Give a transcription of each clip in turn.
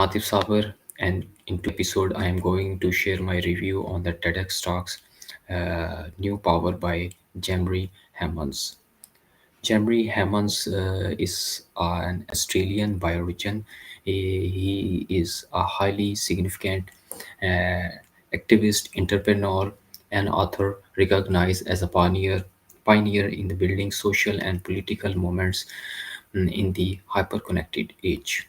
Atif Saber, and in episode, I am going to share my review on the TEDx talks New Power by Jamri Heimans. Jamri Heimans is an Australian by origin. He is a highly significant uh, activist, entrepreneur, and author recognized as a pioneer in the building social and political movements in the hyper-connected age.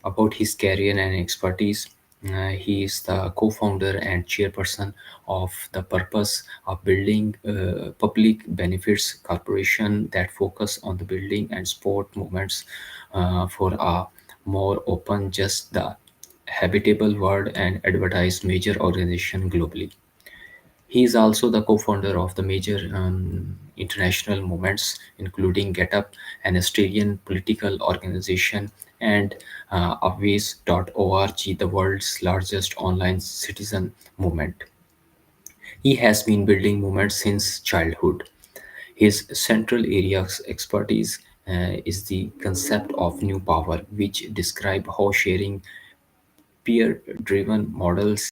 About his career and expertise. He is the co-founder and chairperson of the Purpose of Building Public Benefits Corporation that focus on the building and support movements for a more open, just the habitable world and advertise major organization globally. He is also the co-founder of the major international movements, including Get Up, an Australian political organization, and Aways.org, the world's largest online citizen movement. He has been building movements since childhood. His central area of expertise is the concept of new power, which describe how sharing peer-driven models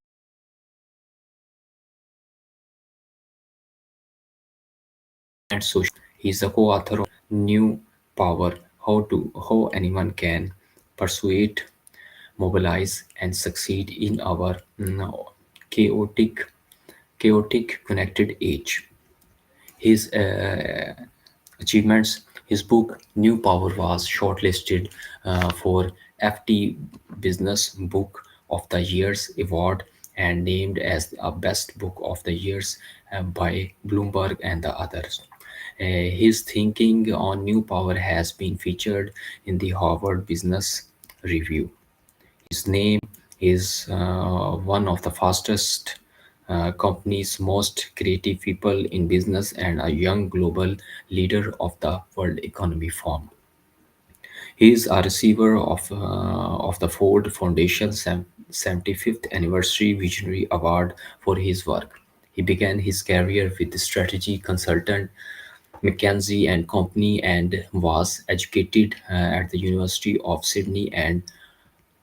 and social. He is the co-author of New Power: How Anyone Can Persuade, Mobilize, and Succeed in Our chaotic, Connected Age. His achievements. His book New Power was shortlisted for FT Business Book of the Year's award and named as a Best Book of the Year's by Bloomberg and the others. His thinking on new power has been featured in the Harvard Business Review. His name is one of the fastest company's most creative people in business and a young global leader of the World Economy Forum. He is a receiver of the Ford Foundation 75th Anniversary Visionary Award for his work. He began his career with the strategy consultant McKinsey and Company and was educated at the University of Sydney and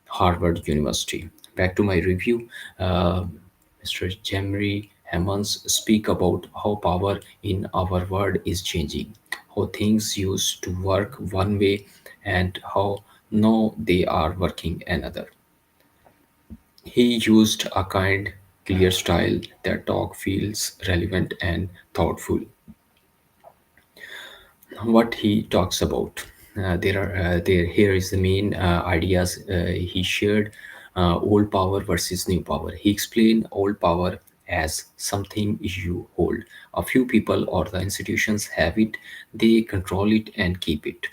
Harvard University. Back to my review. Mr. Jamri Heimans speak about how power in our world is changing, how things used to work one way and how now they are working another. He used a kind, clear style that talk feels relevant and thoughtful. What he talks about. Here is the main ideas he shared. Old power versus new power. He explained old power as something you hold. A few people or the institutions have it, they control it and keep it.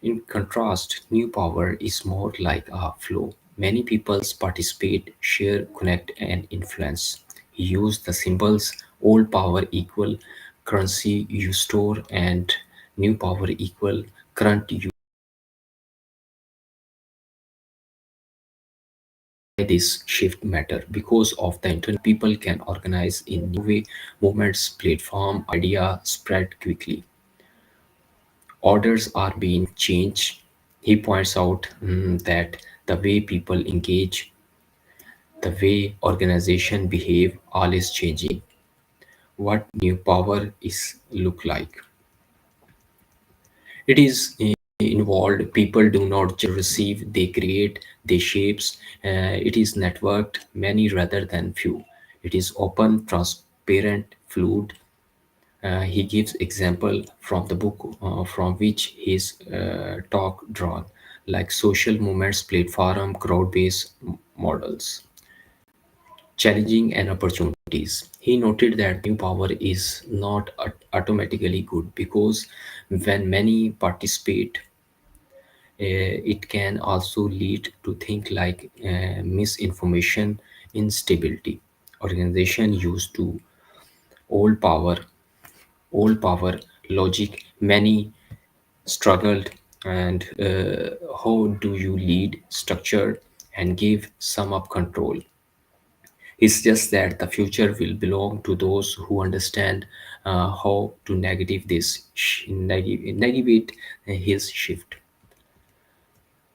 In contrast, new power is more like a flow. Many peoples participate, share, connect, and influence. He used the symbols old power equal currency you store and new power equal current you. Why this shift matter? Because of the internet, people can organize in new way. Movements, platform, idea spread quickly. Orders are being changed. He points out that the way people engage, the way organization behave, all is changing. What new power is look like? It is involved. People do not just receive; they create, they shapes. It is networked, many rather than few. It is open, transparent, fluid. He gives example from the book from which his talk drawn, like social movements, platform, crowd-based models, challenging and opportunities. He noted that new power is not automatically good because when many participate, it can also lead to things like misinformation, instability. Organization used to old power, old power logic. Many struggled, and how do you lead, structure, and give some up control? It's just that the future will belong to those who understand how to navigate his shift.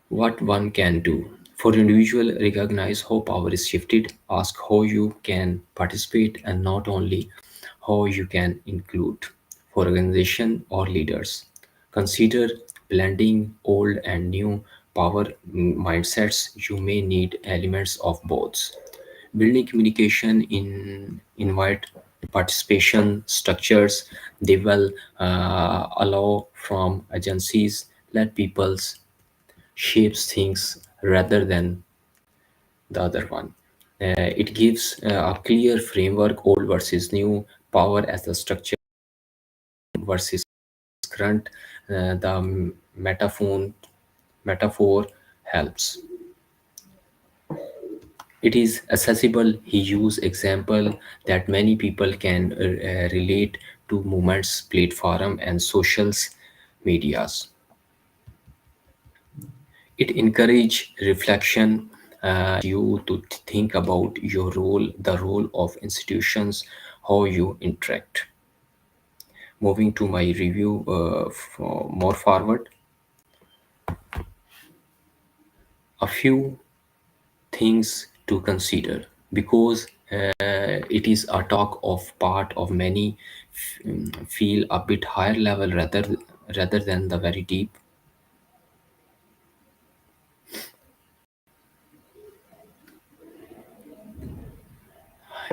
What one can do. For individual, recognize how power is shifted, ask how you can participate, and not only how you can include. For organization or leaders, consider blending old and new power mindsets. You may need elements of both. Building communication in invite participation structures. They will allow from agencies, let people's shapes things rather than the other one. It gives a clear framework, old versus new, power as the structure versus current. The metaphor helps. It is accessible. He use example that many people can relate to movements, platform, and socials medias. It encourage reflection, you to think about your role, the role of institutions, how you interact. Moving to my review for more forward, a few things to consider because it is a talk of part of many feel a bit higher level rather than the very deep.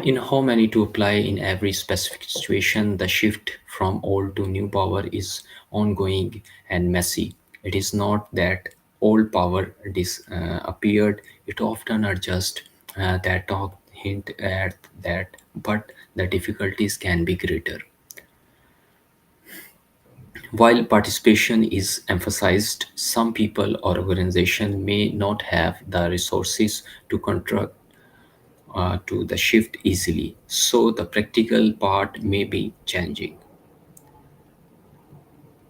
In how many to apply in every specific situation, the shift from old to new power is ongoing and messy. It is not that old power disappeared, it often adjust that talk hint at that, but the difficulties can be greater. While participation is emphasized, some people or organizations may not have the resources to contract to the shift easily, so the practical part may be challenging.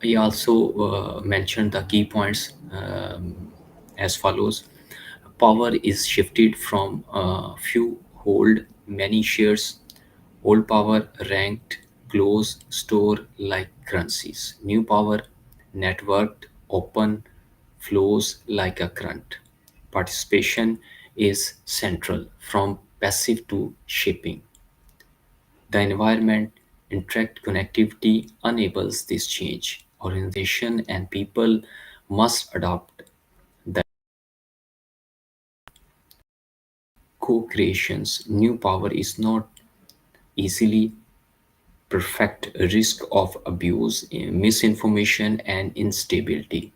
I also mentioned the key points as follows. Power is shifted from few hold many shares. Old power ranked close store like currencies. New power networked open flows like a current. Participation is central from passive to shaping. The environment, interact connectivity enables this change. Organization and people must adopt the co-creations. New power is not easily perfect, risk of abuse, misinformation, and instability.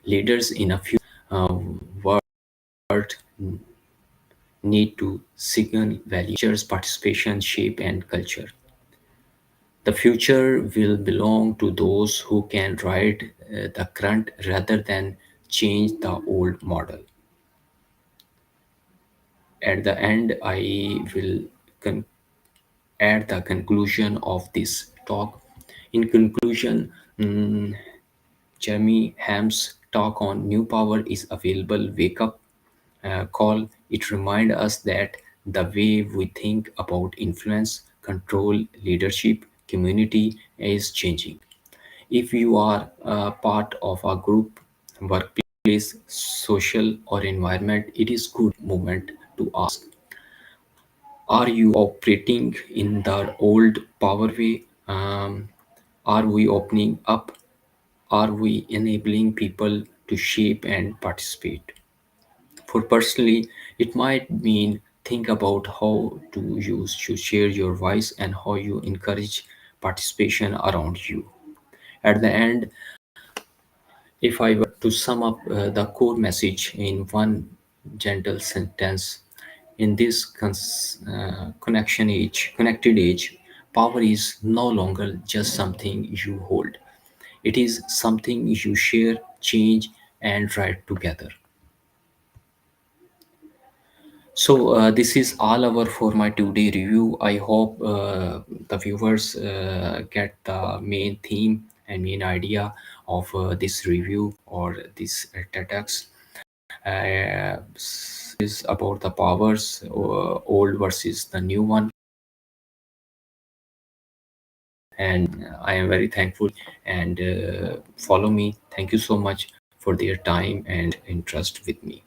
Leaders in a few uh, world need to signal values, participation, shape, and culture. The future will belong to those who can ride the current rather than change the old model. At the end, I will con- add the conclusion of this talk. In conclusion, Jeremy Ham's talk on new power is available. Wake up call. It reminds us that the way we think about influence, control, leadership, community is changing. If you are a part of a group, workplace, social, or environment, it is good moment to ask: are you operating in the old power way? Are we opening up? Are we enabling people to shape and participate? For personally, it might mean think about how to use to share your voice and how you encourage participation around you. At the end, if I were to sum up the core message in one gentle sentence, in this connected age, power is no longer just something you hold. It is something you share, change, and write together. So this is all over for my today review. I hope the viewers get the main theme and main idea of this review or this TEDx. Is about the powers, old versus the new one, and I am very thankful and follow me. Thank you so much for their time and interest with me.